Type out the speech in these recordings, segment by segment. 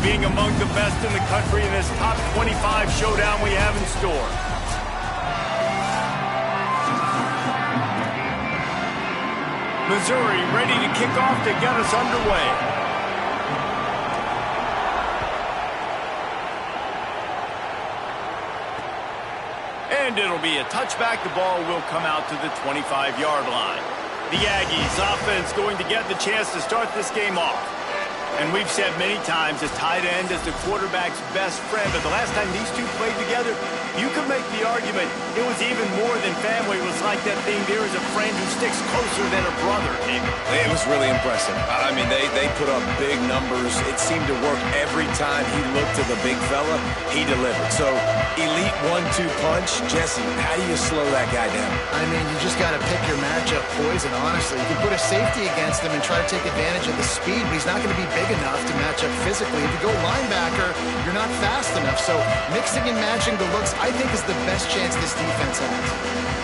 being among the best in the country in this top 25 showdown we have in store. Missouri ready to kick off to get us underway. And it'll be a touchback. The ball will come out to the 25-yard line. The Aggies offense going to get the chance to start this game off. And we've said many times a tight end is the quarterback's best friend. But the last time these two played together, you could make the argument it was even more than family. It was like that thing, there is a friend who sticks closer than a brother. It was really impressive. I mean, they put up big numbers. It seemed to work every time he looked to the big fella. He delivered. So, elite 1-2 punch. Jesse, how do you slow that guy down? I mean, you just got to pick your matchup poison, honestly. You can put a safety against him and try to take advantage of the speed, but he's not going to be big enough to match up physically. If you go linebacker, you're not fast enough. So mixing and matching the looks, I think, is the best chance this defense has.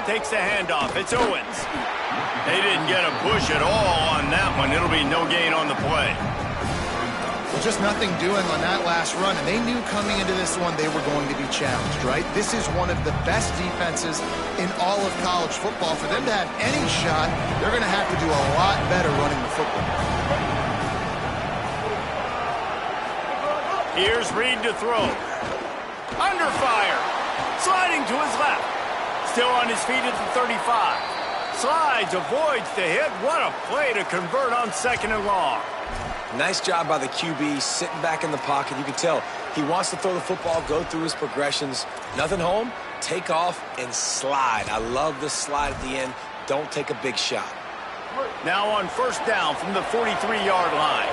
Takes the handoff. It's Owens. They didn't get a push at all on that one. It'll be no gain on the play. Well, just nothing doing on that last run, and they knew coming into this one they were going to be challenged, right? This is one of the best defenses in all of college football. For them to have any shot, they're going to have to do a lot better running the football. Here's Reed to throw. Under fire. Sliding to his left. Still on his feet at the 35. Slides, avoids the hit. What a play to convert on 2nd and long. Nice job by the QB, sitting back in the pocket. You can tell he wants to throw the football, go through his progressions. Nothing home, take off, and slide. I love the slide at the end. Don't take a big shot. Now on 1st down from the 43-yard line.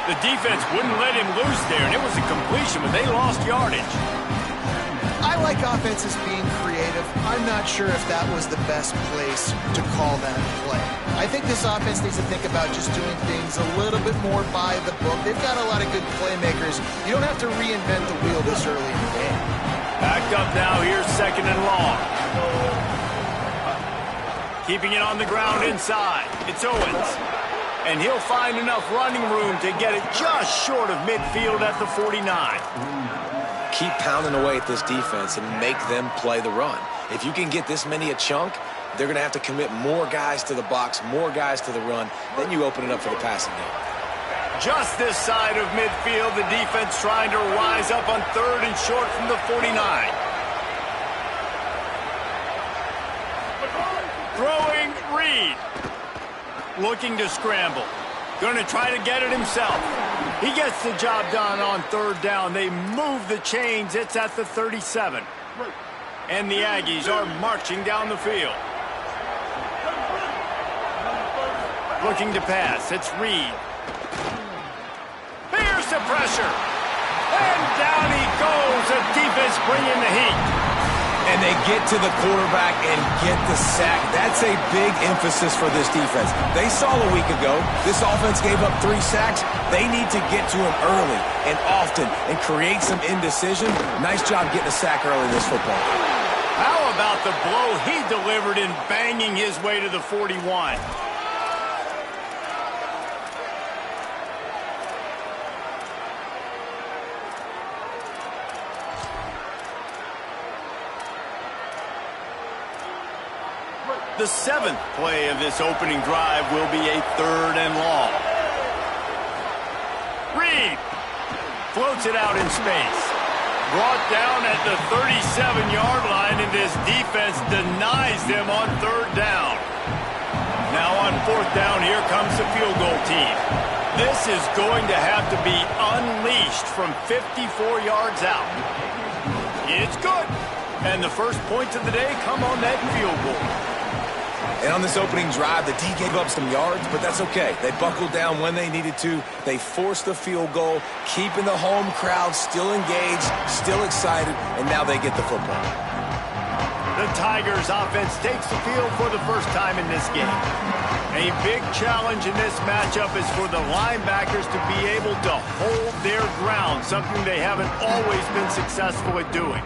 The defense wouldn't let him loose there, and it was a completion, but they lost yardage. I like offenses being creative. I'm not sure if that was the best place to call that play. I think this offense needs to think about just doing things a little bit more by the book. They've got a lot of good playmakers. You don't have to reinvent the wheel this early in the game. Backed up now, here's 2nd and long. Keeping it on the ground inside. It's Owens. And he'll find enough running room to get it just short of midfield at the 49. Keep pounding away at this defense and make them play the run. If you can get this many a chunk, they're going to have to commit more guys to the box, more guys to the run. Then you open it up for the passing game. Just this side of midfield, the defense trying to rise up on 3rd and short from the 49. Throwing Reed. Looking to scramble. Going to try to get it himself. He gets the job done on 3rd down. They move the chains. It's at the 37. And the Aggies are marching down the field. Looking to pass. It's Reed. Here's the pressure. And down he goes. The defense bringing the heat. And get to the quarterback and get the sack. That's a big emphasis for this defense. They saw a week ago this offense gave up 3 sacks. They need to get to him early and often and create some indecision. Nice job getting a sack early in this football. How about the blow he delivered in banging his way to the 41? The 7th play of this opening drive will be a 3rd and long. Reed floats it out in space. Brought down at the 37-yard line, and this defense denies them on 3rd down. Now on 4th down, here comes the field goal team. This is going to have to be unleashed from 54 yards out. It's good. And the first points of the day come on that field goal. And on this opening drive, the D gave up some yards, but that's okay. They buckled down when they needed to. They forced the field goal, keeping the home crowd still engaged, still excited, and now they get the football. The Tigers offense takes the field for the first time in this game. A big challenge in this matchup is for the linebackers to be able to hold their ground, something they haven't always been successful at doing.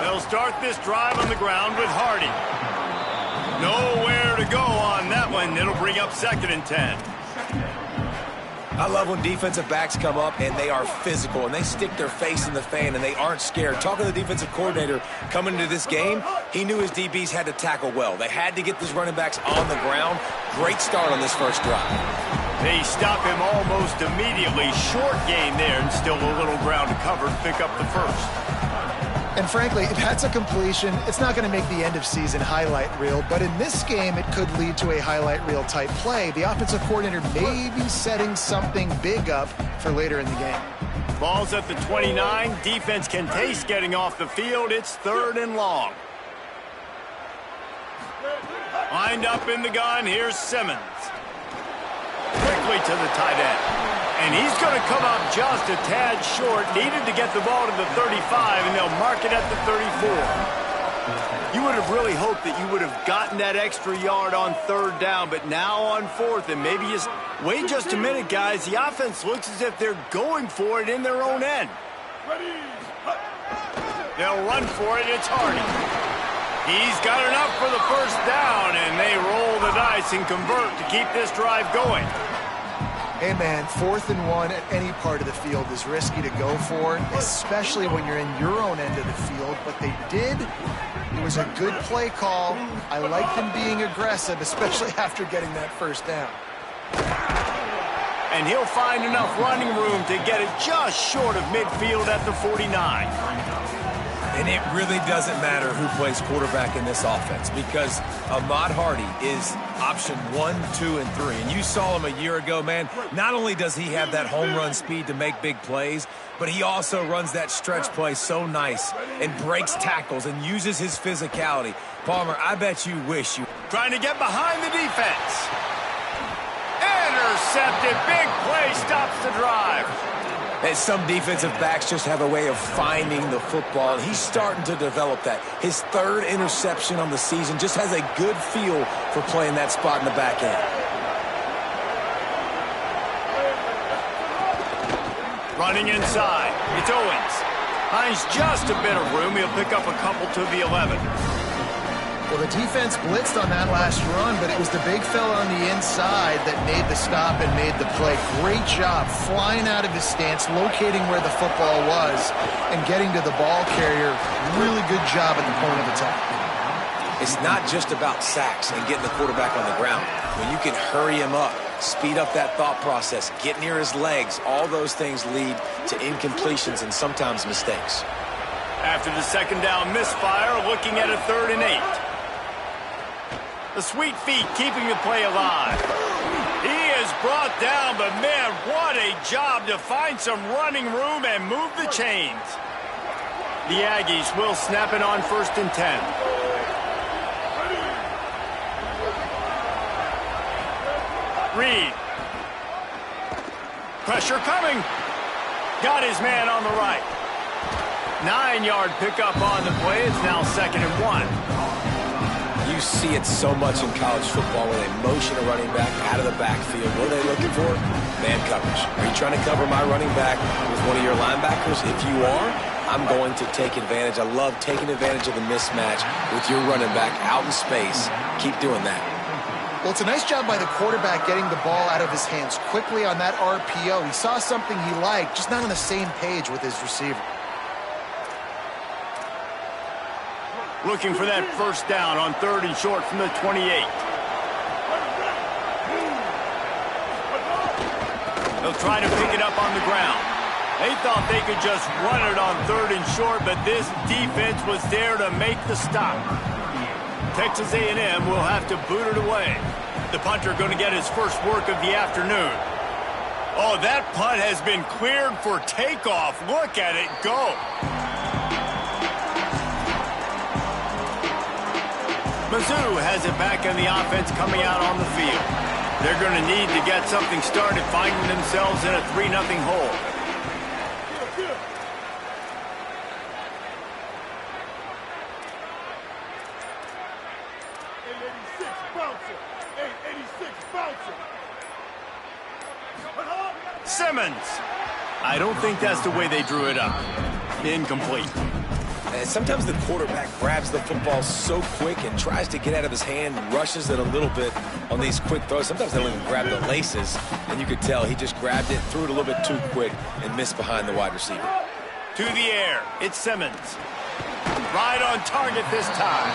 They'll start this drive on the ground with Hardy. Nowhere to go on that one. It'll bring up 2nd and 10. I love when defensive backs come up and they are physical and they stick their face in the fan and they aren't scared. Talking to the defensive coordinator coming into this game, he knew his DBs had to tackle well. They had to get these running backs on the ground. Great start on this first drive. They stop him almost immediately. Short gain there and still a little ground to cover to pick up the first. And frankly, if that's a completion, it's not going to make the end-of-season highlight reel. But in this game, it could lead to a highlight reel type play. The offensive coordinator may be setting something big up for later in the game. Ball's at the 29. Defense can taste getting off the field. It's 3rd and long. Lined up in the gun. Here's Simmons. Quickly to the tight end. And he's going to come up just a tad short. Needed to get the ball to the 35, and they'll mark it at the 34. You would have really hoped that you would have gotten that extra yard on 3rd down, but now on 4th, and maybe just wait just a minute, guys. The offense looks as if they're going for it in their own end. They'll run for it. It's Hardy. He's got enough for the 1st down, and they roll the dice and convert to keep this drive going. Hey, man, 4th and 1 at any part of the field is risky to go for, especially when you're in your own end of the field. But they did. It was a good play call. I like them being aggressive, especially after getting that 1st down. And he'll find enough running room to get it just short of midfield at the 49. And it really doesn't matter who plays quarterback in this offense because Ahmad Hardy is option 1, 2, and 3. And you saw him a year ago, man. Not only does he have that home run speed to make big plays, but he also runs that stretch play so nice and breaks tackles and uses his physicality. Palmer, I bet you wish you... Trying to get behind the defense. Intercepted. Big play stops the drive. And some defensive backs just have a way of finding the football, and he's starting to develop that. His 3rd interception on the season just has a good feel for playing that spot in the back end. Running inside. It's Owens. Finds just a bit of room. He'll pick up a couple to the 11. Well, the defense blitzed on that last run, but it was the big fella on the inside that made the stop and made the play. Great job flying out of his stance, locating where the football was, and getting to the ball carrier. Really good job at the point of attack. It's not just about sacks and getting the quarterback on the ground. When you can hurry him up, speed up that thought process, get near his legs, all those things lead to incompletions and sometimes mistakes. After the 2nd down misfire, looking at a 3rd and 8. The sweet feet keeping the play alive. He is brought down, but man, what a job to find some running room and move the chains. The Aggies will snap it on 1st and 10. Reed. Pressure coming. Got his man on the right. 9-yard pickup on the play. It's now 2nd and 1. You see it so much in college football when they motion a running back out of the backfield. What are they looking for? Man coverage. Are you trying to cover my running back with one of your linebackers? If you are, I'm going to take advantage. I love taking advantage of the mismatch with your running back out in space. Keep doing that. Well, it's a nice job by the quarterback getting the ball out of his hands quickly on that RPO. He saw something he liked, just not on the same page with his receiver. Looking for that first down on 3rd and short from the 28. They'll try to pick it up on the ground. They thought they could just run it on 3rd and short, but this defense was there to make the stop. Texas A&M will have to boot it away. The punter going to get his first work of the afternoon. Oh, that punt has been cleared for takeoff. Look at it go. Mizzou has it back in the offense coming out on the field. They're going to need to get something started, finding themselves in a 3-0 hole. Simmons. I don't think that's the way they drew it up. Incomplete. And sometimes the quarterback grabs the football so quick and tries to get out of his hand, rushes it a little bit on these quick throws. Sometimes they don't even grab the laces, and you could tell he just grabbed it, threw it a little bit too quick, and missed behind the wide receiver. To the air, it's Simmons. Right on target this time.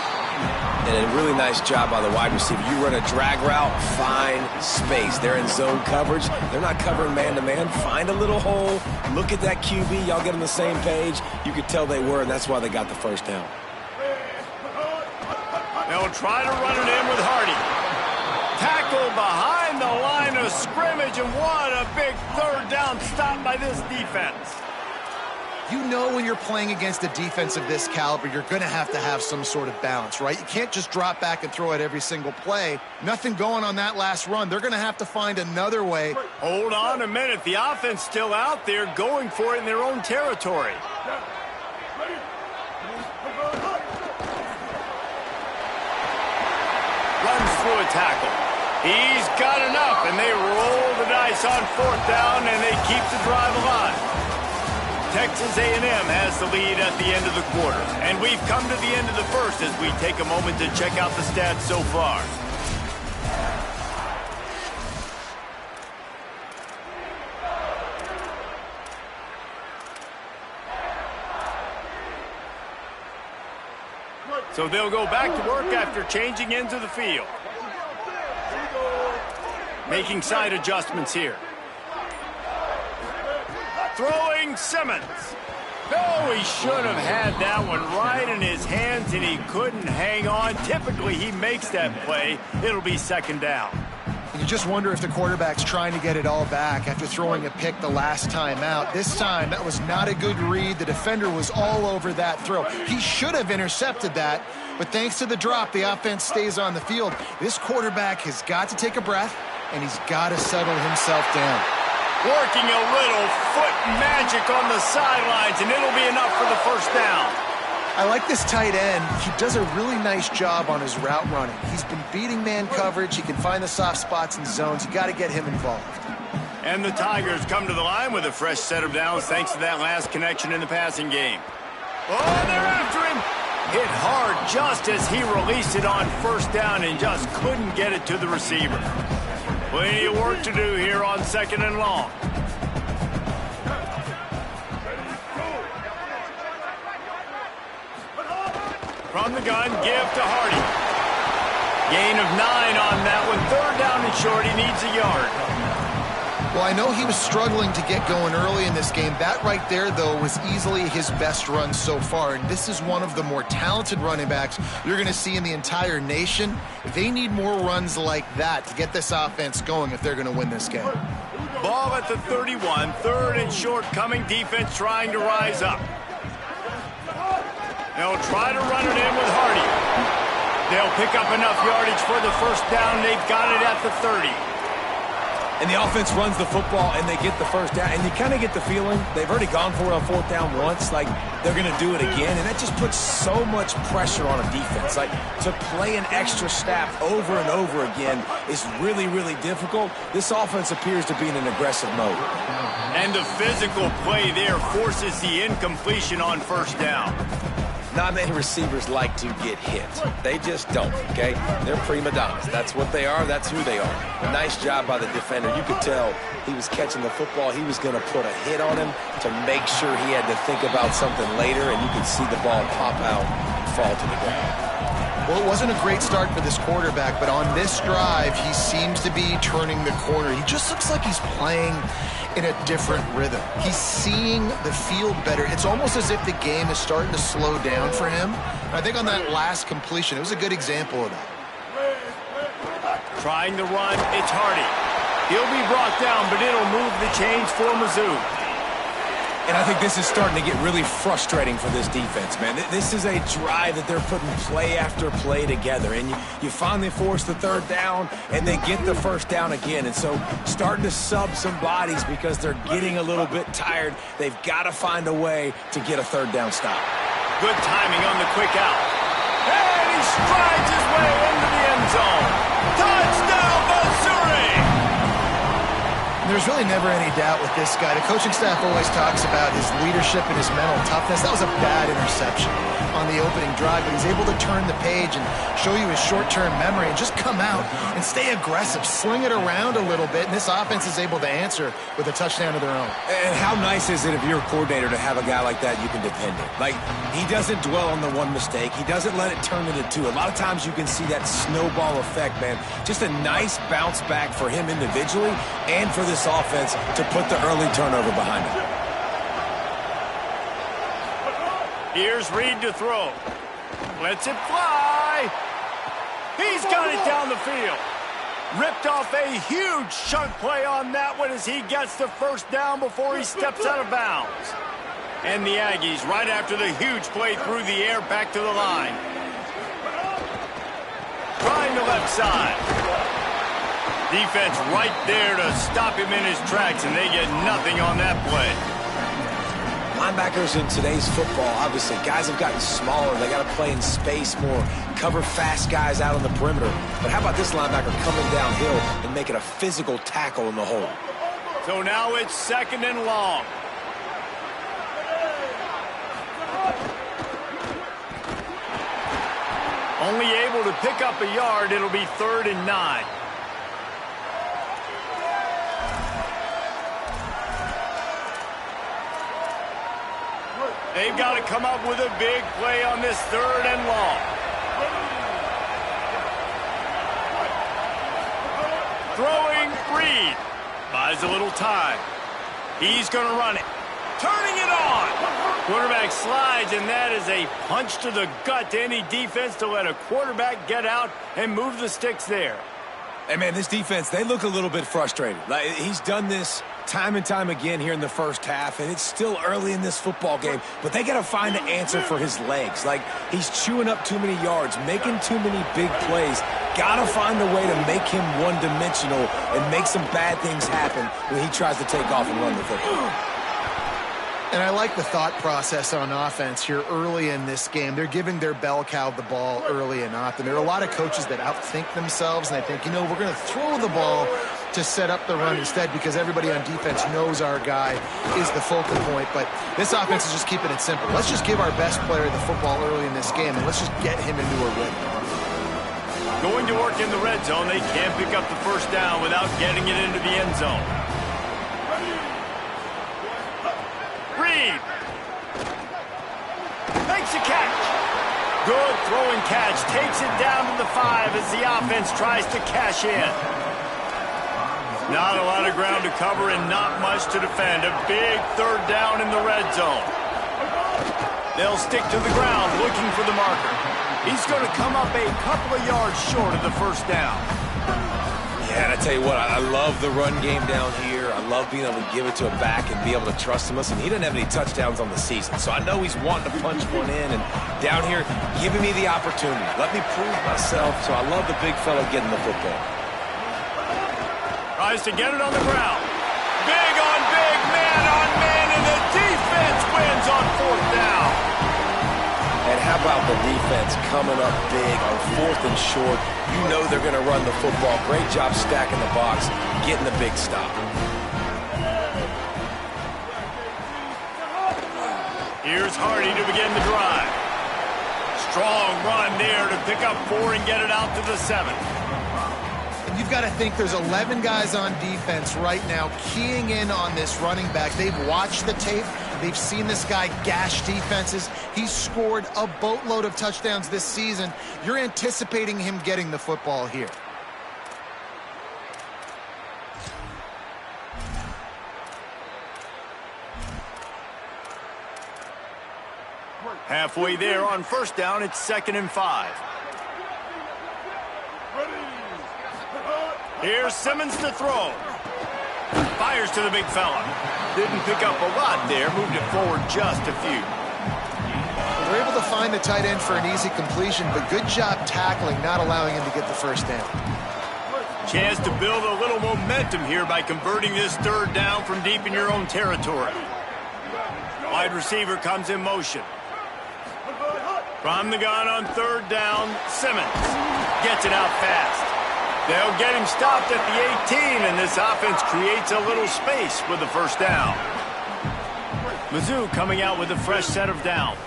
And a really nice job by the wide receiver. You run a drag route, find space. They're in zone coverage. They're not covering man-to-man. Find a little hole. Look at that QB. Y'all get on the same page. You could tell they were, and that's why they got the first down. They'll try to run it in with Hardy. Tackle behind the line of scrimmage, and what a big 3rd down stop by this defense. You know when you're playing against a defense of this caliber, you're going to have some sort of balance, right? You can't just drop back and throw it every single play. Nothing going on that last run. They're going to have to find another way. Hold on a minute. The offense still out there going for it in their own territory. Runs through a tackle. He's got enough, and they roll the dice on 4th down, and they keep the drive alive. Texas A&M has the lead at the end of the quarter. And we've come to the end of the first as we take a moment to check out the stats so far. So they'll go back to work after changing into the field. Making side adjustments here. Throwing Simmons. No, he should have had that one right in his hands, and he couldn't hang on. Typically, he makes that play. It'll be 2nd down. You just wonder if the quarterback's trying to get it all back after throwing a pick the last time out. This time, that was not a good read. The defender was all over that throw. He should have intercepted that, but thanks to the drop, the offense stays on the field. This quarterback has got to take a breath, and he's got to settle himself down. Working a little foot magic on the sidelines, and it'll be enough for the first down. I like this tight end. He does a really nice job on his route running. He's been beating man coverage. He can find the soft spots and zones. You got to get him involved. And the Tigers come to the line with a fresh set of downs thanks to that last connection in the passing game. Oh, they're after him. Hit hard just as he released it on 1st down and just couldn't get it to the receiver. Plenty of work to do here on 2nd and long. From the gun, give to Hardy. Gain of 9 on that one. 3rd down and short. He needs a yard. Well, I know he was struggling to get going early in this game. That right there, though, was easily his best run so far. And this is one of the more talented running backs you're going to see in the entire nation. They need more runs like that to get this offense going if they're going to win this game. Ball at the 31. 3rd and short coming. Defense trying to rise up. They'll try to run it in with Hardy. They'll pick up enough yardage for the first down. They've got it at the 30. And the offense runs the football, and they get the first down. And you kind of get the feeling they've already gone for it on fourth down once. Like, they're going to do it again. And that just puts so much pressure on a defense. Like, to play an extra snap over and over again is really, really difficult. This offense appears to be in an aggressive mode. And the physical play there forces the incompletion on first down. Not many receivers like to get hit. They just don't, okay? They're prima donnas. That's what they are. That's who they are. Nice job by the defender. You could tell he was catching the football. He was going to put a hit on him to make sure he had to think about something later, and you could see the ball pop out and fall to the ground. Well, it wasn't a great start for this quarterback, but on this drive, he seems to be turning the corner. He just looks like he's playing in a different rhythm. He's seeing the field better. It's almost as if the game is starting to slow down for him. And I think on that last completion, it was a good example of that. Trying to run, it's Hardy. He'll be brought down, but it'll move the chains for Mizzou. And I think this is starting to get really frustrating for this defense, man. This is a drive that they're putting play after play together. And you finally force the third down, and they get the first down again. And so starting to sub some bodies because they're getting a little bit tired. They've got to find a way to get a third down stop. Good timing on the quick out. And he strides his way into the end zone. Touchdown, Missouri! There's really never any doubt with this guy. The coaching staff always talks about his leadership and his mental toughness. That was a bad interception on the opening drive, but he's able to turn the page and show you his short-term memory and just come out and stay aggressive, sling it around a little bit, and this offense is able to answer with a touchdown of their own. And how nice is it if you're a coordinator to have a guy like that you can depend on? Like, he doesn't dwell on the one mistake. He doesn't let it turn into two. A lot of times you can see that snowball effect, man. Just a nice bounce back for him individually and for this offense to put the early turnover behind him. Here's Reed to throw. Lets it fly. He's got it down the field. Ripped off a huge chunk play on that one as he gets the first down before he steps out of bounds. And the Aggies, right after the huge play through the air, back to the line. Trying the left side. Defense right there to stop him in his tracks, and they get nothing on that play. Linebackers in today's football, obviously, guys have gotten smaller. They got to play in space more, cover fast guys out on the perimeter. But how about this linebacker coming downhill and making a physical tackle in the hole? So now it's second and long. Only able to pick up a yard. It'll be 3rd and 9. They've got to come up with a big play on this 3rd and long. Throwing Reed. Buys a little time. He's going to run it. Turning it on. Quarterback slides, and that is a punch to the gut to any defense to let a quarterback get out and move the sticks there. Hey, man, this defense, they look a little bit frustrated. Like, he's done this time and time again here in the first half, and it's still early in this football game, but they got to find an answer for his legs. Like, he's chewing up too many yards, making too many big plays. Got to find a way to make him one-dimensional and make some bad things happen when he tries to take off and run the football. And I like the thought process on offense here early in this game. They're giving their bell cow the ball early and often. There are a lot of coaches that outthink themselves, and they think, you know, we're going to throw the ball to set up the run instead because everybody on defense knows our guy is the focal point. But this offense is just keeping it simple. Let's just give our best player the football early in this game, and let's just get him into a rhythm. Going to work in the red zone. They can't pick up the first down without getting it into the end zone. Reed makes a catch. Good throwing catch. Takes it down to the 5 as the offense tries to cash in. Not a lot of ground to cover and not much to defend. A big 3rd down in the red zone. They'll stick to the ground looking for the marker. He's going to come up a couple of yards short of the first down. Yeah, and I tell you what, I love the run game down here. I love being able to give it to a back and be able to trust him. Listen, he doesn't have any touchdowns on the season, so I know he's wanting to punch one in. And down here, giving me the opportunity. Let me prove myself, so I love the big fella getting the football. Tries to get it on the ground. Big on big, man on man, and the defense wins on 4th down. And how about the defense coming up big on 4th and short? You know they're going to run the football. Great job stacking the box, getting the big stop. Here's Hardy to begin the drive. Strong run there to pick up 4 and get it out to the 7. And you've got to think there's 11 guys on defense right now keying in on this running back. They've watched the tape. They've seen this guy gash defenses. He's scored a boatload of touchdowns this season. You're anticipating him getting the football here. Halfway there on 1st down, it's 2nd and 5. Here's Simmons to throw. Fires to the big fella. Didn't pick up a lot there, moved it forward just a few. They're able to find the tight end for an easy completion, but good job tackling, not allowing him to get the 1st down. Chance to build a little momentum here by converting this 3rd down from deep in your own territory. Wide receiver comes in motion. From the gun on 3rd down, Simmons gets it out fast. They'll get him stopped at the 18, and this offense creates a little space with the 1st down. Mizzou coming out with a fresh set of downs.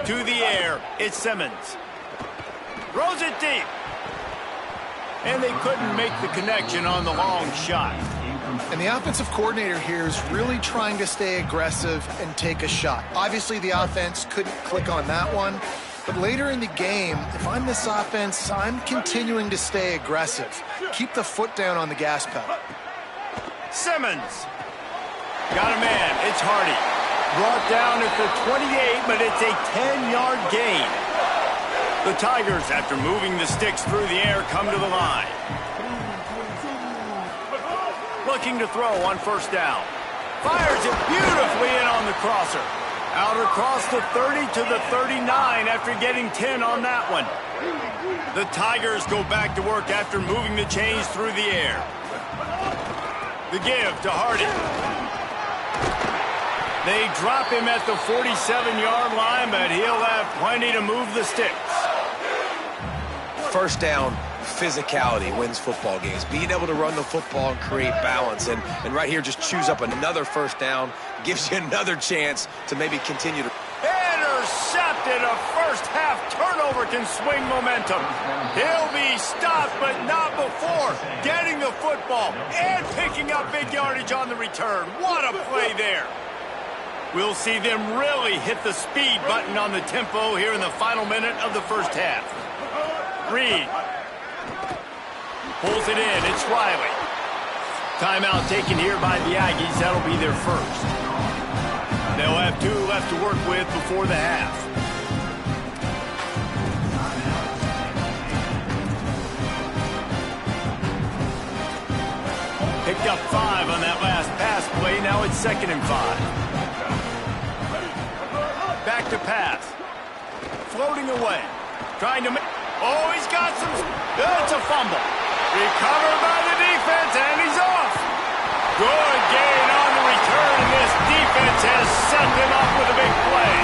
To the air, it's Simmons. Throws it deep. And they couldn't make the connection on the long shot. And the offensive coordinator here is really trying to stay aggressive and take a shot. Obviously, the offense couldn't click on that one. But later in the game, if I'm this offense, I'm continuing to stay aggressive. Keep the foot down on the gas pedal. Simmons. Got a man. It's Hardy. Brought down at the 28, but it's a 10-yard gain. The Tigers, after moving the sticks through the air, come to the line. Looking to throw on 1st down. Fires it beautifully in on the crosser. Out across the 30 to the 39 after getting 10 on that one. The Tigers go back to work after moving the chains through the air. The give to Hardy. They drop him at the 47-yard line, but he'll have plenty to move the sticks. 1st down, physicality wins football games. Being able to run the football and create balance. And right here, just choose up another 1st down. Gives you another chance to maybe continue to... Intercepted. A 1st half turnover can swing momentum. He'll be stopped, but not before getting the football and picking up big yardage on the return. What a play there. We'll see them really hit the speed button on the tempo here in the final minute of the 1st half. Reed pulls it in. It's Riley. Timeout taken here by the Aggies. That'll be their 1st. They'll have 2 left to work with before the half. Picked up 5 on that last pass play. Now it's 2nd and 5. Back to pass. Floating away. Trying to make... Oh, he's got some... It's a fumble. Recovered by the defense, and he's off. Good gain on the return, and this defense has set them up with a big play.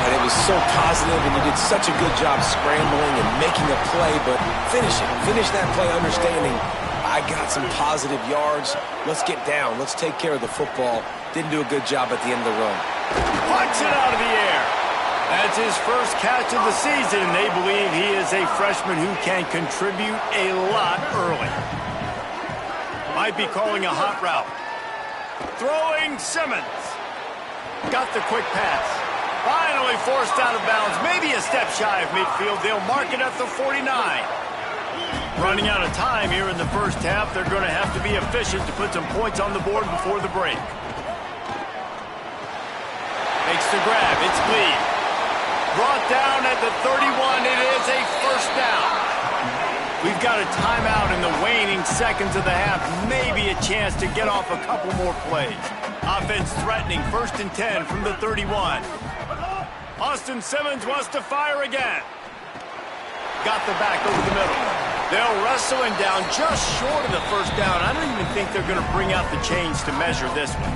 And it was so positive, and you did such a good job scrambling and making a play, but finish it. Finish that play understanding, I got some positive yards. Let's get down. Let's take care of the football. Didn't do a good job at the end of the run. Punch it out of the air. That's his 1st catch of the season, and they believe he is a freshman who can contribute a lot early. Might be calling a hot route. Throwing Simmons. Got the quick pass. Finally forced out of bounds. Maybe a step shy of midfield. They'll mark it at the 49. Running out of time here in the 1st half. They're going to have to be efficient to put some points on the board before the break. Makes the grab. It's Lee. Brought down at the 31. It is a 1st down. We've got a timeout in the waning seconds of the half. Maybe a chance to get off a couple more plays. Offense threatening. 1st and 10 from the 31. Austin Simmons wants to fire again. Got the back over the middle. They'll wrestle him down just short of the first down. I don't even think they're going to bring out the chains to measure this one.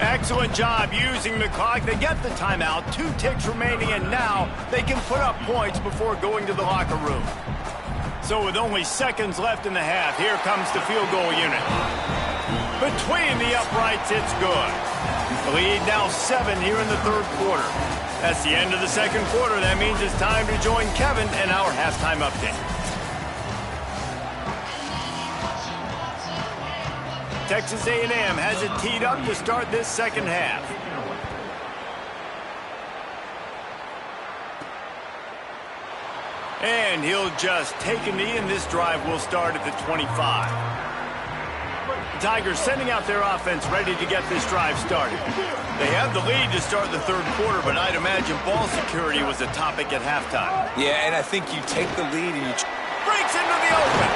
Excellent job using the clock. They get the timeout. 2 ticks remaining, and now they can put up points before going to the locker room. So with only seconds left in the half, here comes the field goal unit. Between the uprights, it's good. The lead now 7 here in the third quarter. That's the end of the second quarter. That means it's time to join Kevin and our halftime update. Texas A&M has it teed up to start this second half. And he'll just take a knee, and this drive will start at the 25. The Tigers sending out their offense ready to get this drive started. They have the lead to start the third quarter, but I'd imagine ball security was a topic at halftime. Yeah, and I think you take the lead and you... Breaks into the open.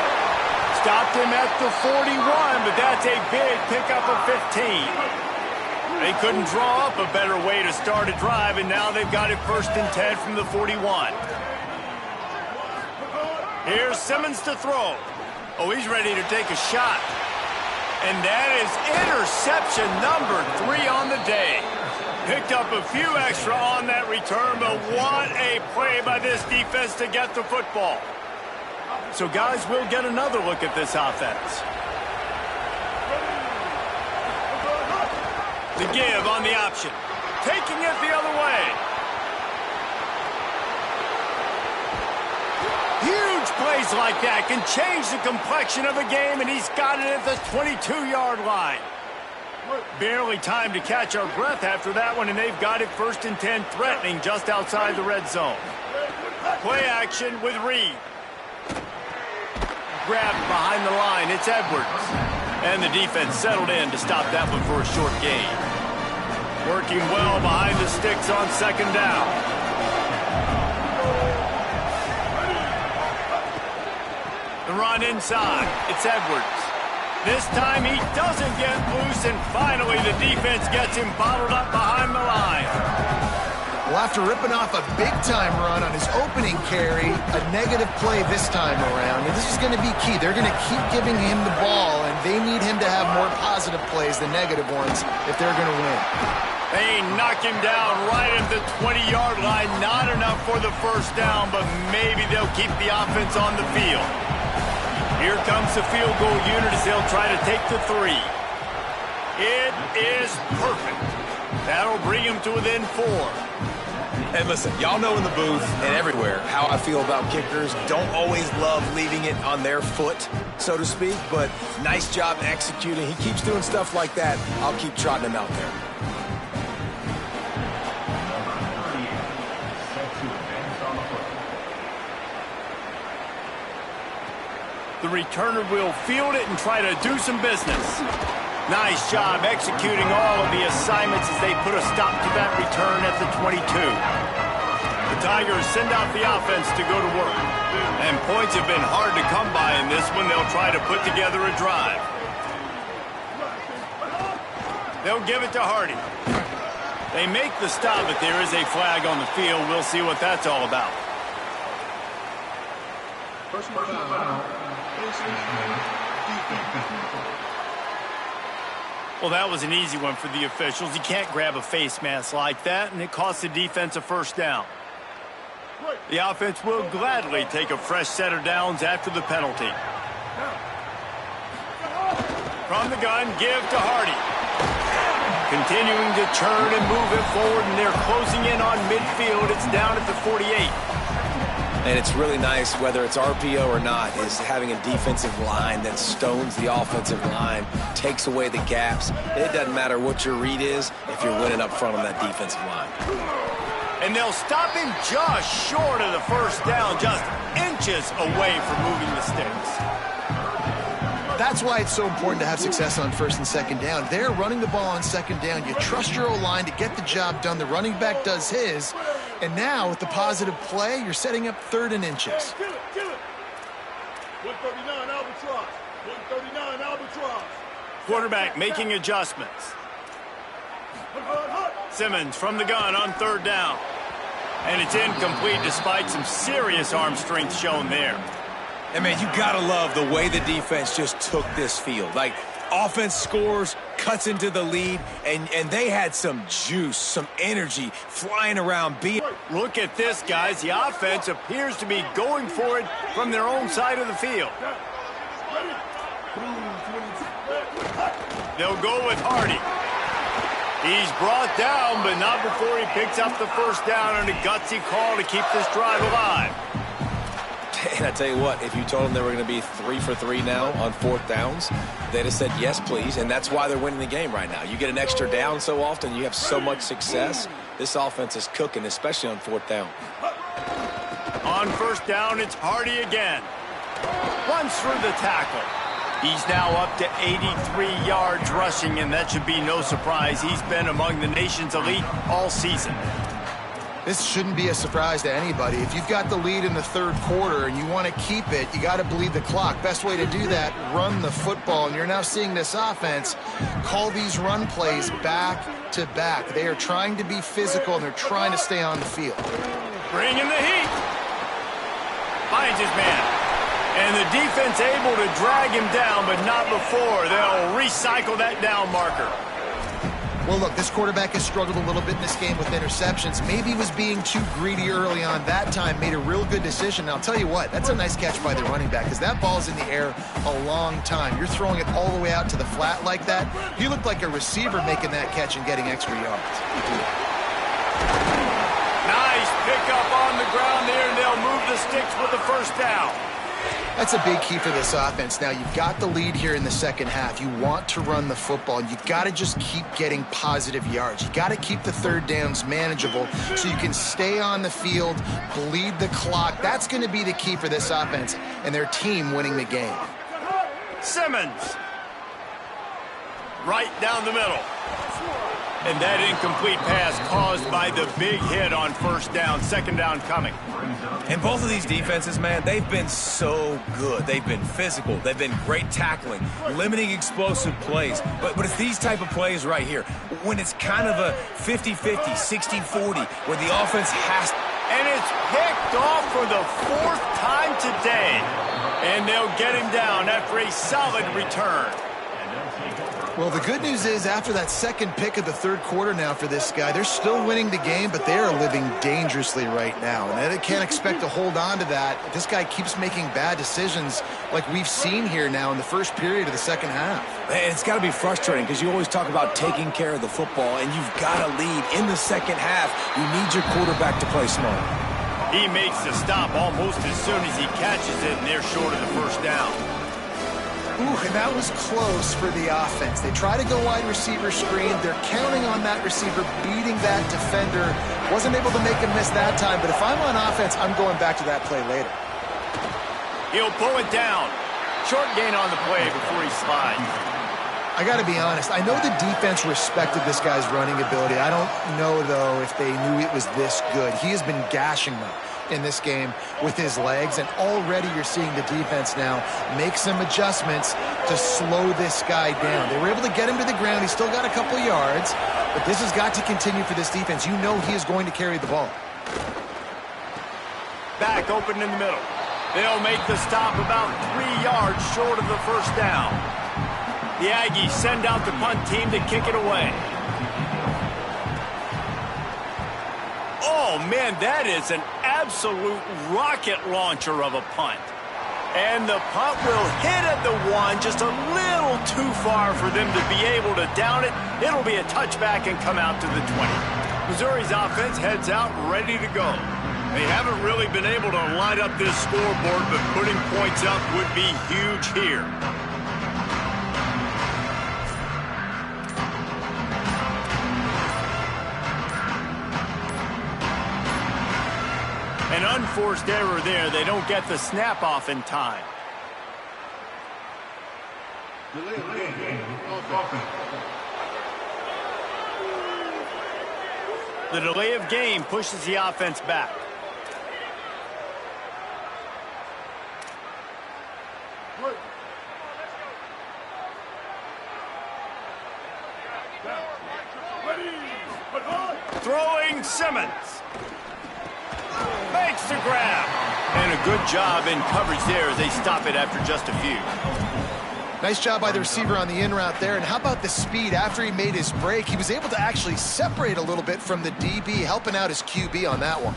Stopped him at the 41, but that's a big pickup of 15. They couldn't draw up a better way to start a drive, and now they've got it 1st and 10 from the 41. Here's Simmons to throw. Oh, he's ready to take a shot. And that is interception number 3 on the day. Picked up a few extra on that return, but what a play by this defense to get the football. So, guys, we'll get another look at this offense. The give on the option. Taking it the other way. Huge plays like that can change the complexion of a game, and he's got it at the 22-yard line. Barely time to catch our breath after that one, and they've got it 1st and 10, threatening just outside the red zone. Play action with Reed. Grabbed behind the line, it's Edwards. And the defense settled in to stop that one for a short gain. Working well behind the sticks on 2nd down. The run inside, it's Edwards. This time he doesn't get loose, and finally the defense gets him bottled up behind the line. Well, after ripping off a big-time run on his opening carry, a negative play this time around, and this is going to be key. They're going to keep giving him the ball, and they need him to have more positive plays than negative ones if they're going to win. They knock him down right at the 20-yard line. Not enough for the first down, but maybe they'll keep the offense on the field. Here comes the field goal unit as they'll try to take the 3. It is perfect. That'll bring him to within 4. And listen, y'all know in the booth and everywhere how I feel about kickers. Don't always love leaving it on their foot, so to speak, but nice job executing. He keeps doing stuff like that. I'll keep trotting him out there. The returner will field it and try to do some business. Nice job executing all of the assignments as they put a stop to that return at the 22. The Tigers send out the offense to go to work. And points have been hard to come by in this one. They'll try to put together a drive. They'll give it to Hardy. They make the stop, but there is a flag on the field. We'll see what that's all about. Well, that was an easy one for the officials. You can't grab a face mask like that, and it costs the defense a first down. The offense will gladly take a fresh set of downs after the penalty. From the gun, give to Hardy. Continuing to turn and move it forward, and they're closing in on midfield. It's down at the 48. And it's really nice, whether it's RPO or not, is having a defensive line that stones the offensive line, takes away the gaps. It doesn't matter what your read is if you're winning up front on that defensive line. And they'll stop him just short of the first down, just inches away from moving the sticks. That's why it's so important to have success on 1st and 2nd down. They're running the ball on 2nd down. You trust your O-line to get the job done. The running back does his. And now, with the positive play, you're setting up 3rd and inches. Kill it. 139 Albatross. 139 Albatross. Quarterback making adjustments. Simmons from the gun on 3rd down. And it's incomplete despite some serious arm strength shown there. And, man, you got to love the way the defense just took this field. Like, offense scores, cuts into the lead, and they had some juice, some energy flying around. Look at this, guys. The offense appears to be going for it from their own side of the field. They'll go with Hardy. He's brought down, but not before he picks up the first down on a gutsy call to keep this drive alive. And I tell you what, if you told them they were going to be 3 for 3 now on 4th downs, they'd have said yes, please, and that's why they're winning the game right now. You get an extra down so often, you have so much success. This offense is cooking, especially on 4th down. On 1st down, it's Hardy again. Runs through the tackle. He's now up to 83 yards rushing, and that should be no surprise. He's been among the nation's elite all season. This shouldn't be a surprise to anybody. If you've got the lead in the 3rd quarter and you want to keep it, you got to bleed the clock. Best way to do that, run the football. And you're now seeing this offense call these run plays back to back. They are trying to be physical, and they're trying to stay on the field. Bringing the heat. Finds his man. And the defense able to drag him down, but not before. They'll recycle that down marker. Well, look, this quarterback has struggled a little bit in this game with interceptions. Maybe he was being too greedy early on. That time made a real good decision. And I'll tell you what, that's a nice catch by the running back, because that ball's in the air a long time. You're throwing it all the way out to the flat like that. He looked like a receiver making that catch and getting extra yards. Nice pickup on the ground there, and they'll move the sticks with the 1st down. That's a big key for this offense. Now, you've got the lead here in the 2nd half. You want to run the football. You got to just keep getting positive yards. You got to keep the 3rd downs manageable so you can stay on the field, bleed the clock. That's going to be the key for this offense and their team winning the game. Simmons. Right down the middle. And that incomplete pass caused by the big hit on 1st down. 2nd down coming. And both of these defenses, man, they've been so good. They've been physical. They've been great tackling, limiting explosive plays. But it's these type of plays right here, when it's kind of a 50-50, 60-40, where the offense has to. And it's picked off for the 4th time today. And they'll get him down after a solid return. Well, the good news is after that 2nd pick of the 3rd quarter now for this guy, they're still winning the game, but they are living dangerously right now. And they can't expect to hold on to that. This guy keeps making bad decisions like we've seen here now in the 1st period of the 2nd half. And it's got to be frustrating because you always talk about taking care of the football, and you've got to lead in the 2nd half. You need your quarterback to play smart. He makes the stop almost as soon as he catches it, and they're short of the 1st down. Ooh, and that was close for the offense. They try to go wide receiver screen. They're counting on that receiver beating that defender. Wasn't able to make him miss that time, but if I'm on offense, I'm going back to that play later. He'll pull it down. Short gain on the play before he slides. I got to be honest. I know the defense respected this guy's running ability. I don't know, though, if they knew it was this good. He has been gashing them in this game with his legs, and already you're seeing the defense now make some adjustments to slow this guy down. They were able to get him to the ground. He's still got a couple yards, but this has got to continue for this defense. You know he is going to carry the ball. Back open in the middle. They'll make the stop about 3 yards short of the 1st down. The Aggies send out the punt team to kick it away. Oh, man, that is an absolute rocket launcher of a punt. And the punt will hit at the 1, just a little too far for them to be able to down it. It'll be a touchback and come out to the 20. Missouri's offense heads out ready to go. They haven't really been able to light up this scoreboard, but putting points up would be huge here. An unforced error there. They don't get the snap off in time. The delay of game pushes the offense back. Throwing Simmons. Makes the grab. And a good job in coverage there as they stop it after just a few. Nice job by the receiver on the in route there. And how about the speed? After he made his break, he was able to actually separate a little bit from the DB, helping out his QB on that one.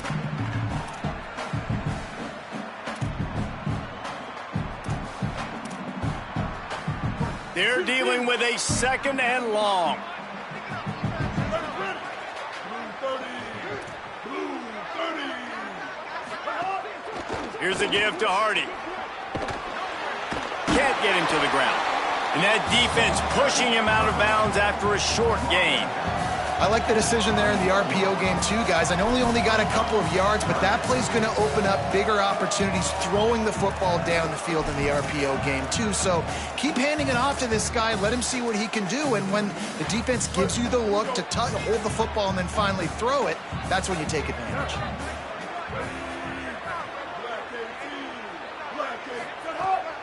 They're dealing with a 2nd and long. Here's a give to Hardy. Can't get him to the ground. And that defense pushing him out of bounds after a short gain. I like the decision there in the RPO game too, guys. I know he only got a couple of yards, but that play's going to open up bigger opportunities throwing the football down the field in the RPO game too. So keep handing it off to this guy. Let him see what he can do. And when the defense gives you the look to hold the football and then finally throw it, that's when you take advantage.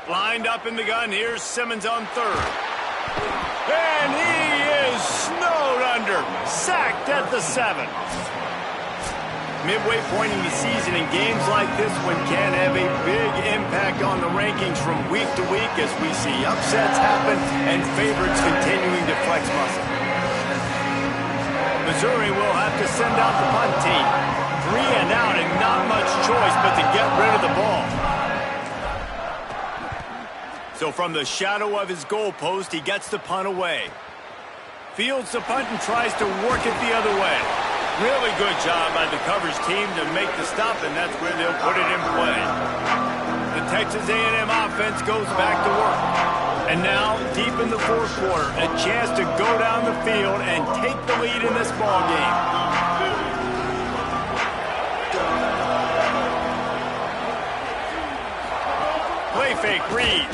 Lined up in the gun. Here's Simmons on 3rd. And he is snowed under. Sacked at the 7. Midway point in the season, in games like this one can have a big impact on the rankings from week to week as we see upsets happen and favorites continuing to flex muscle. Missouri will have to send out the punt team. 3 and out and not much choice but to get rid of the ball. So from the shadow of his goalpost, he gets the punt away. Fields the punt and tries to work it the other way. Really good job by the coverage team to make the stop, and that's where they'll put it in play. The Texas A&M offense goes back to work. And now, deep in the 4th quarter, a chance to go down the field and take the lead in this ball game. Play fake, Reed.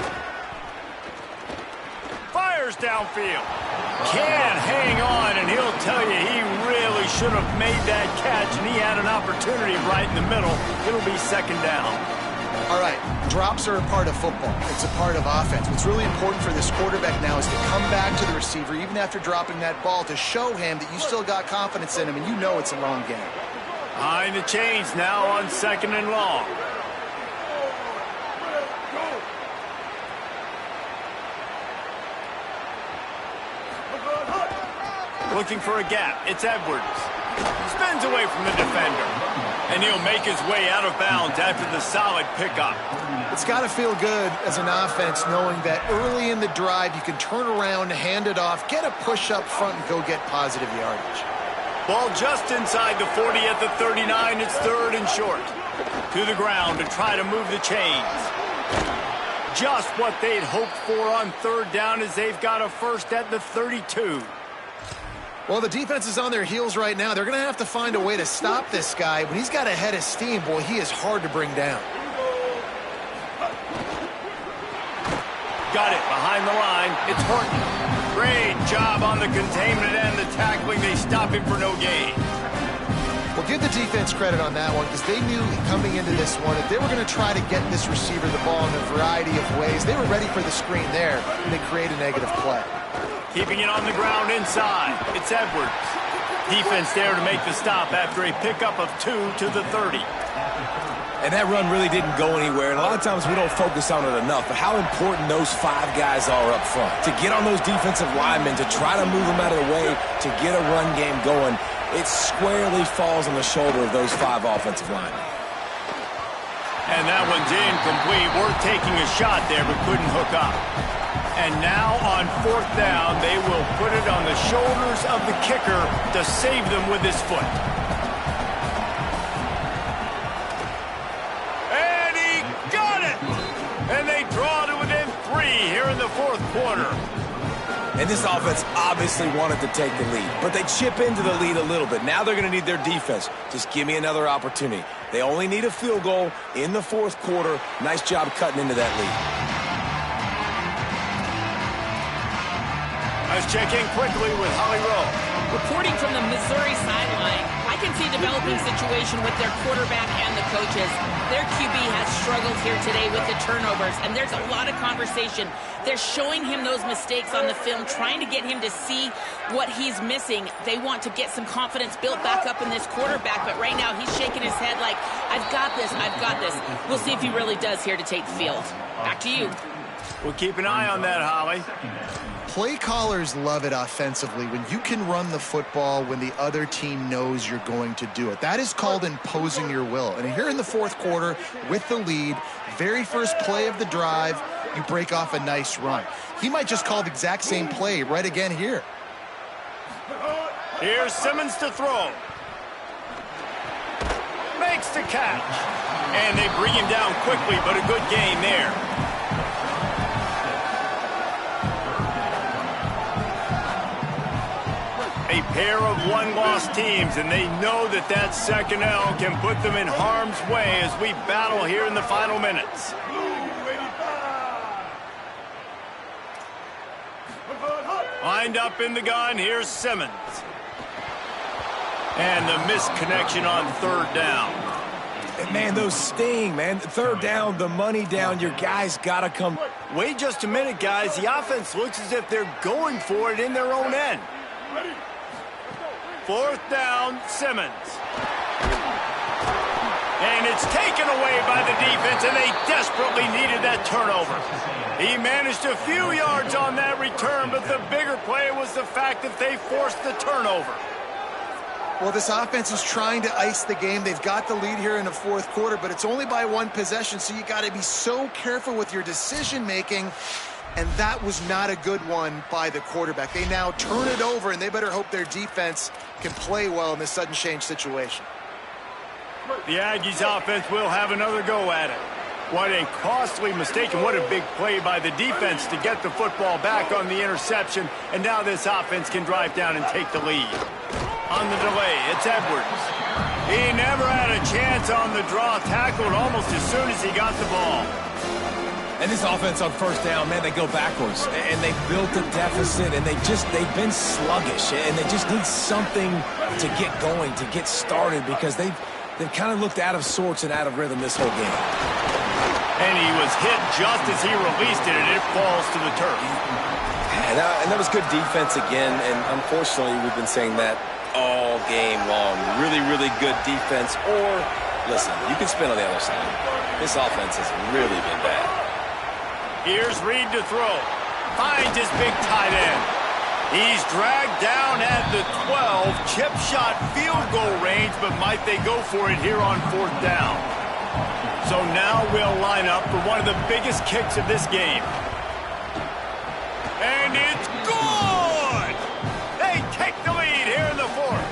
Fires downfield. Can't hang on, and he'll tell you he really should have made that catch, and he had an opportunity right in the middle. It'll be 2nd down. All right, drops are a part of football. It's a part of offense. What's really important for this quarterback now is to come back to the receiver, even after dropping that ball, to show him that you still got confidence in him, and you know it's a long game. Behind the chains now on 2nd and long. Looking for a gap. It's Edwards. Spins away from the defender. And he'll make his way out of bounds after the solid pickup. It's got to feel good as an offense knowing that early in the drive you can turn around, hand it off, get a push up front, and go get positive yardage. Ball just inside the 40 at the 39. It's 3rd and short. To the ground to try to move the chains. Just what they'd hoped for on 3rd down as they've got a 1st at the 32. Well, the defense is on their heels right now. They're going to have to find a way to stop this guy. When he's got a head of steam, boy, he is hard to bring down. Got it behind the line. It's Horton. Great job on the containment and the tackling. They stop him for no gain. Well, give the defense credit on that one because they knew coming into this one that they were going to try to get this receiver the ball in a variety of ways. They were ready for the screen there, and they create a negative play. Keeping it on the ground inside. It's Edwards. Defense there to make the stop after a pickup of 2 to the 30. And that run really didn't go anywhere, and a lot of times we don't focus on it enough, but how important those 5 guys are up front. To get on those defensive linemen, to try to move them out of the way, to get a run game going, it squarely falls on the shoulder of those 5 offensive linemen. And that one's incomplete. Worth taking a shot there, but couldn't hook up. And now on 4th down, they will put it on the shoulders of the kicker to save them with his foot. And he got it! And they draw to within 3 here in the 4th quarter. And this offense obviously wanted to take the lead, but they chip into the lead a little bit. Now they're going to need their defense. Just give me another opportunity. They only need a field goal in the 4th quarter. Nice job cutting into that lead. Let's check in quickly with Holly Rowe. Reporting from the Missouri sideline, I can see a developing situation with their quarterback and the coaches. Their QB has struggled here today with the turnovers, and there's a lot of conversation. They're showing him those mistakes on the film, trying to get him to see what he's missing. They want to get some confidence built back up in this quarterback, but right now he's shaking his head like, I've got this, I've got this. We'll see if he really does here to take the field. Back to you. We'll keep an eye on that, Holly. Play callers love it offensively when you can run the football when the other team knows you're going to do it. That is called imposing your will. And here in the fourth quarter with the lead, very first play of the drive, you break off a nice run. He might just call the exact same play right again here. Here's Simmons to throw. Makes the catch. And they bring him down quickly, but a good gain there. A pair of one-loss teams, and they know that that second L can put them in harm's way as we battle here in the final minutes. Lined up in the gun, here's Simmons. And the missed connection on third down. Man, those sting, man. Third down, the money down. Your guys got to come. Wait just a minute, guys. The offense looks as if they're going for it in their own end. Fourth down, Simmons. And it's taken away by the defense, and they desperately needed that turnover. He managed a few yards on that return, but the bigger play was the fact that they forced the turnover. Well, this offense is trying to ice the game. They've got the lead here in the fourth quarter, but it's only by one possession, so you got to be so careful with your decision-making. And that was not a good one by the quarterback. They now turn it over, and they better hope their defense can play well in this sudden change situation. The Aggies offense will have another go at it. What a costly mistake, and what a big play by the defense to get the football back on the interception. And now this offense can drive down and take the lead. On the delay, it's Edwards. He never had a chance on the draw, tackled almost as soon as he got the ball. And this offense on first down, man, they go backwards. And they built a deficit, and they've been sluggish. And they just need something to get going, to get started, because they've kind of looked out of sorts and out of rhythm this whole game. And he was hit just as he released it, and it falls to the turf. And that was good defense again, and unfortunately we've been saying that all game long. Really, really good defense. Or, listen, you can spin on the other side. This offense has really been bad. Here's Reed to throw. Finds his big tight end. He's dragged down at the 12. Chip shot field goal range, but might they go for it here on fourth down? So now we'll line up for one of the biggest kicks of this game. And it's good! They take the lead here in the fourth.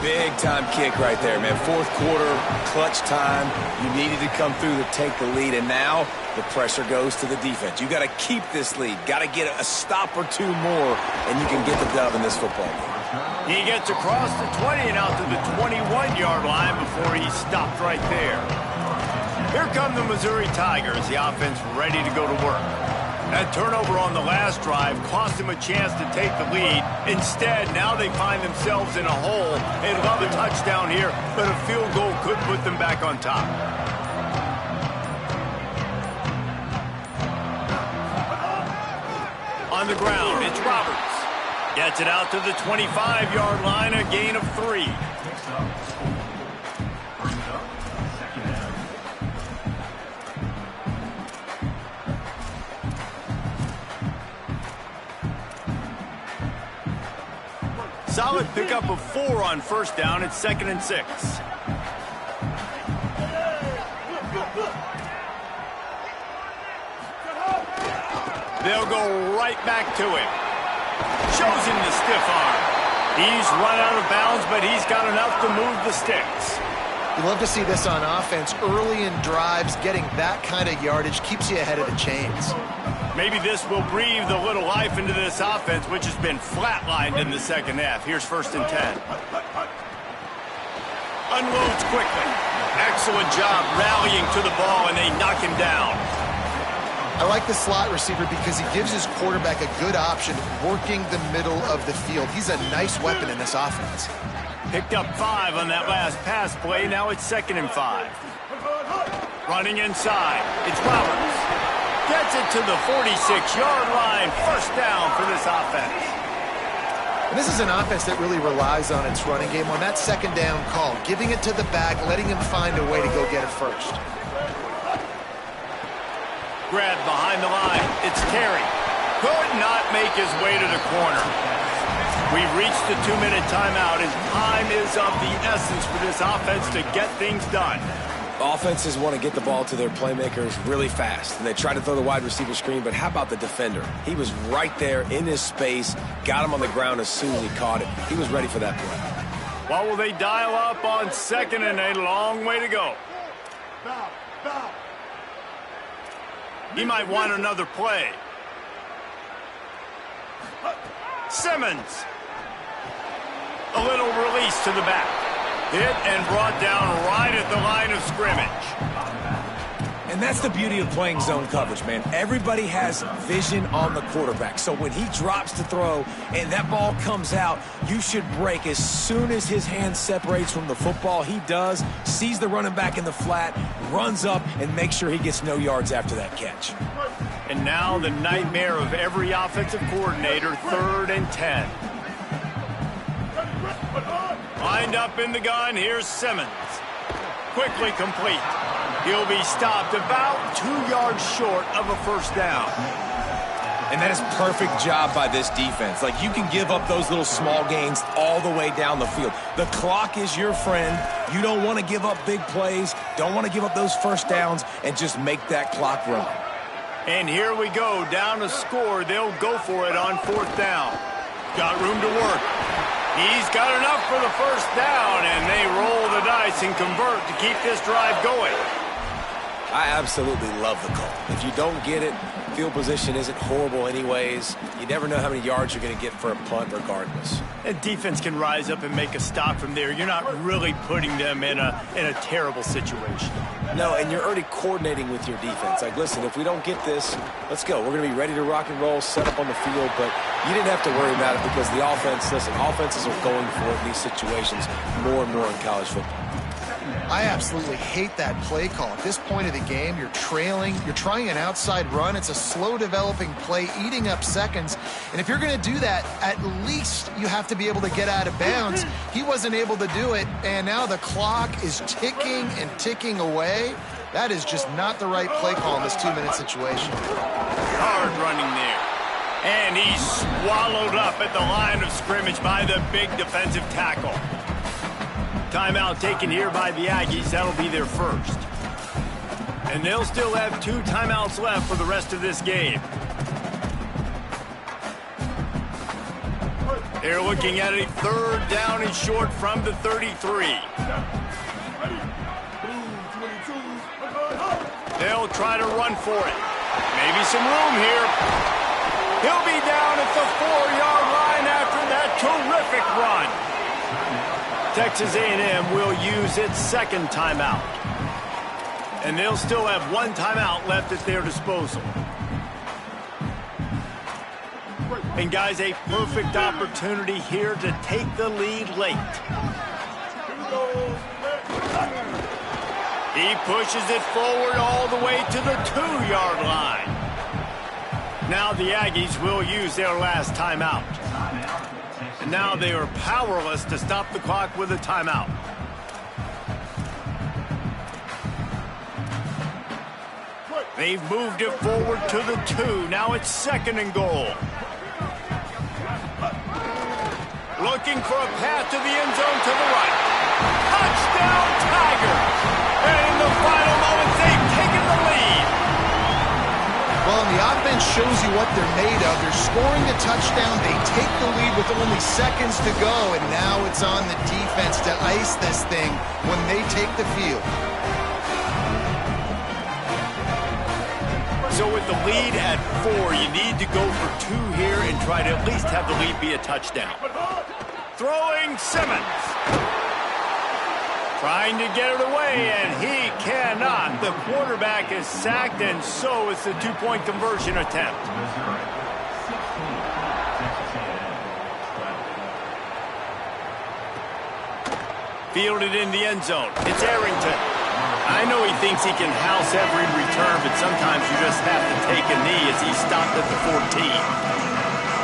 Big-time kick right there, man. Fourth quarter, clutch time. You needed to come through to take the lead, and now the pressure goes to the defense. You got to keep this lead. Got to get a stop or two more, and you can get the dub in this football game. He gets across the 20 and out to the 21-yard line before he stopped right there. Here come the Missouri Tigers, the offense ready to go to work. That turnover on the last drive cost them a chance to take the lead. Instead, now they find themselves in a hole. They'd love a touchdown here, but a field goal could put them back on top. On the ground, it's Roberts. Gets it out to the 25-yard line, a gain of 3. Solid pickup of 4 on first down. It's 2nd and 6. They'll go right back to him. Shows him the stiff arm. He's run out of bounds, but he's got enough to move the sticks. You love to see this on offense. Early in drives, getting that kind of yardage keeps you ahead of the chains. Maybe this will breathe a little life into this offense, which has been flatlined in the second half. Here's 1st and 10. Unloads quickly. Excellent job rallying to the ball, and they knock him down. I like the slot receiver because he gives his quarterback a good option working the middle of the field. He's a nice weapon in this offense. Picked up 5 on that last pass play. Now it's 2nd and 5. Running inside. It's Roberts. Gets it to the 46-yard line. First down for this offense. And this is an offense that really relies on its running game on that 2nd down call, giving it to the back, letting him find a way to go get it first. Grab behind the line. It's Terry. Could not make his way to the corner. We've reached the 2-minute timeout, and time is of the essence for this offense to get things done. Offenses want to get the ball to their playmakers really fast, and they try to throw the wide receiver screen, but how about the defender? He was right there in his space, got him on the ground as soon as he caught it. He was ready for that play. What will they dial up on 2nd and a long way to go? He might want another play. Simmons. A little release to the back. Hit and brought down right at the line of scrimmage. And that's the beauty of playing zone coverage, man. Everybody has vision on the quarterback. So when he drops to throw and that ball comes out, you should break as soon as his hand separates from the football. He does, sees the running back in the flat, runs up, and makes sure he gets no yards after that catch. And now the nightmare of every offensive coordinator, 3rd and 10. Lined up in the gun, here's Simmons. Quickly complete. He'll be stopped about 2 yards short of a first down. And that is perfect job by this defense. Like, you can give up those little small gains all the way down the field. The clock is your friend. You don't want to give up big plays, don't want to give up those first downs, and just make that clock run. And here we go, down to score. They'll go for it on 4th down. Got room to work. He's got enough for the first down, and they roll the dice and convert to keep this drive going. I absolutely love the call. If you don't get it, field position isn't horrible anyways. You never know how many yards you're going to get for a punt regardless. And defense can rise up and make a stop from there. You're not really putting them in a terrible situation. No, and you're already coordinating with your defense. Like, listen, if we don't get this, let's go. We're going to be ready to rock and roll, set up on the field, but you didn't have to worry about it because the offense, listen, offenses are going for it in these situations more and more in college football. I absolutely hate that play call. At this point of the game, you're trailing, you're trying an outside run. It's a slow developing play, eating up seconds. And if you're going to do that, at least you have to be able to get out of bounds. He wasn't able to do it, and now the clock is ticking and ticking away. That is just not the right play call in this 2-minute situation. Hard running there. And he's swallowed up at the line of scrimmage by the big defensive tackle. Timeout taken here by the Aggies. That'll be their first. And they'll still have 2 timeouts left for the rest of this game. They're looking at a 3rd down and short from the 33. They'll try to run for it. Maybe some room here. He'll be down at the 4-yard line after that terrific run. Texas A&M will use its 2nd timeout. And they'll still have 1 timeout left at their disposal. And guys, a perfect opportunity here to take the lead late. He pushes it forward all the way to the 2-yard line. Now the Aggies will use their last timeout. And now they are powerless to stop the clock with a timeout. They've moved it forward to the 2. Now it's 2nd and goal. Looking for a path to the end zone to the right. Touchdown, Tigers! And in the final moments, they've taken the lead. Well, and the offense shows you what they're made of. They're scoring the touchdown. They take the lead with only seconds to go, and now it's on the defense to ice this thing when they take the field. So with the lead at 4, you need to go for 2 here and try to at least have the lead be a touchdown. Throwing Simmons. Trying to get it away, and he cannot. The quarterback is sacked, and so is the 2-point conversion attempt. Fielded in the end zone. It's Arrington. I know he thinks he can house every return, but sometimes you just have to take a knee as he stopped at the 14.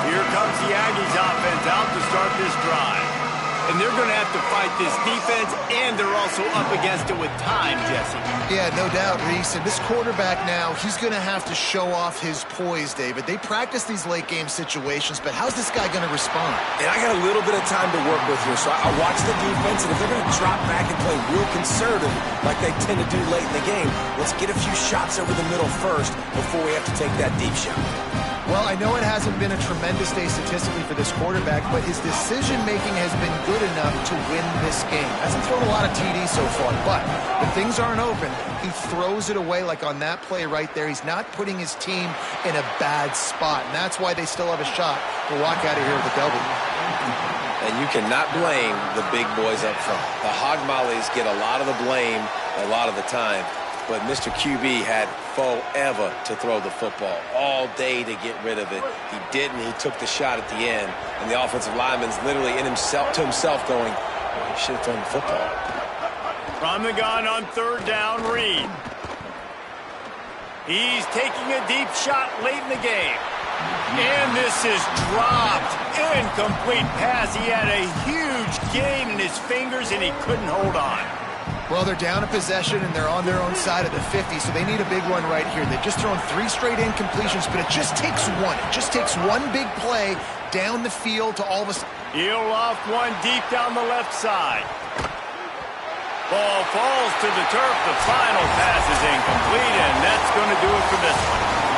Here comes the Aggies offense out to start this drive. And they're going to have to fight this defense, and they're also up against it with time, Jesse. Yeah, no doubt, Reese. And this quarterback now, he's going to have to show off his poise, David. They practice these late-game situations, but how's this guy going to respond? And I got a little bit of time to work with here, so I watch the defense, and if they're going to drop back and play real conservative like they tend to do late in the game, let's get a few shots over the middle first before we have to take that deep shot. Well, I know it hasn't been a tremendous day statistically for this quarterback, but his decision-making has been good enough to win this game. Hasn't thrown a lot of TDs so far, but when things aren't open, he throws it away like on that play right there. He's not putting his team in a bad spot, and that's why they still have a shot to walk out of here with a W. And you cannot blame the big boys up front. The Hog Mollies get a lot of the blame a lot of the time. But Mr. QB had forever to throw the football, all day to get rid of it. He didn't. He took the shot at the end. And the offensive lineman's literally to himself going, oh, he should have thrown the football. From the gun on third down, Reed. He's taking a deep shot late in the game. And this is dropped. Incomplete pass. He had a huge gain in his fingers, and he couldn't hold on. Well, they're down a possession, and they're on their own side of the 50, so they need a big one right here. They've just thrown 3 straight incompletions, but it just takes one. It just takes one big play down the field to all of a sudden. He'll loft one deep down the left side. Ball falls to the turf. The final pass is incomplete, and that's going to do it for this one.